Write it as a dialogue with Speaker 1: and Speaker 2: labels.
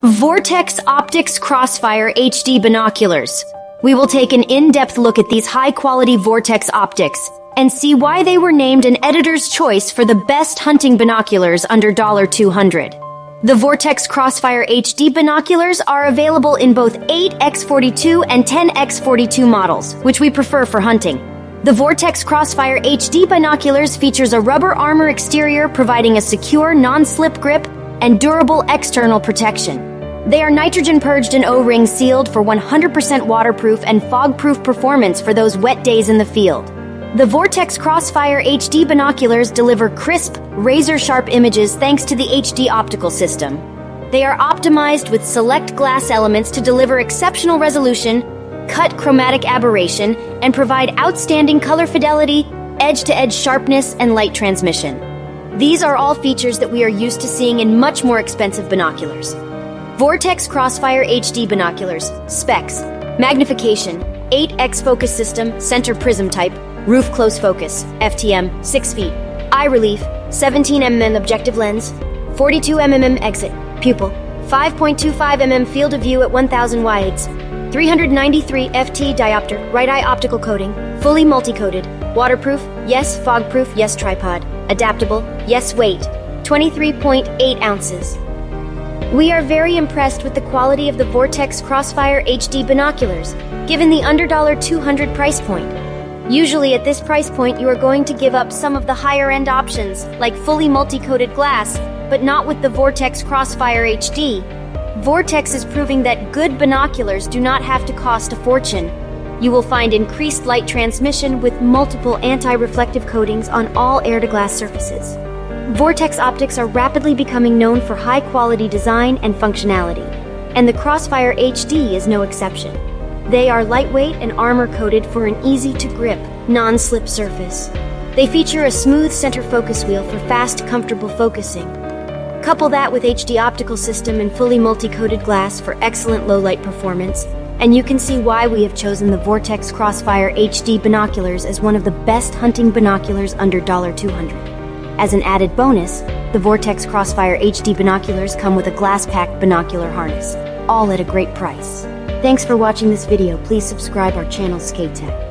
Speaker 1: Vortex Optics Crossfire HD Binoculars. We will take an in-depth look at these high-quality Vortex optics and see why they were named an editor's choice for the best hunting binoculars under $200. The Vortex Crossfire HD binoculars are available in both 8x42 and 10x42 models, which we prefer for hunting. The Vortex Crossfire HD binoculars features a rubber armor exterior providing a secure, non-slip grip and durable external protection. They are nitrogen purged and O-ring sealed for 100% waterproof and fog-proof performance for those wet days in the field. The Vortex Crossfire HD binoculars deliver crisp, razor-sharp images thanks to the HD optical system. They are optimized with select glass elements to deliver exceptional resolution, cut chromatic aberration, and provide outstanding color fidelity, edge-to-edge sharpness, and light transmission. These are all features that we are used to seeing in much more expensive binoculars. Vortex Crossfire HD binoculars. Specs: magnification, 8x focus system, center prism type, roof close focus, FTM, 6 feet. Eye relief, 17 mm objective lens, 42 mm exit, pupil, 5.25 mm field of view at 1000 wides, 393 FT diopter, right eye optical coating, fully multi-coated, waterproof, yes, fog-proof, yes, tripod, adaptable, yes, weight, 23.8 ounces. We are very impressed with the quality of the Vortex Crossfire HD binoculars, given the under $200 price point. Usually at this price point you are going to give up some of the higher-end options, like fully multi-coated glass, but not with the Vortex Crossfire HD. Vortex is proving that good binoculars do not have to cost a fortune. You will find increased light transmission with multiple anti-reflective coatings on all air-to-glass surfaces. Vortex optics are rapidly becoming known for high-quality design and functionality, and the Crossfire HD is no exception. They are lightweight and armor-coated for an easy-to-grip, non-slip surface. They feature a smooth center focus wheel for fast, comfortable focusing. Couple that with HD optical system and fully multi-coated glass for excellent low-light performance, and you can see why we have chosen the Vortex Crossfire HD binoculars as one of the best hunting binoculars under $200. As an added bonus, the Vortex Crossfire HD binoculars come with a glass-packed binocular harness, all at a great price. Thanks for watching this video. Please subscribe our channel, Skate Tech.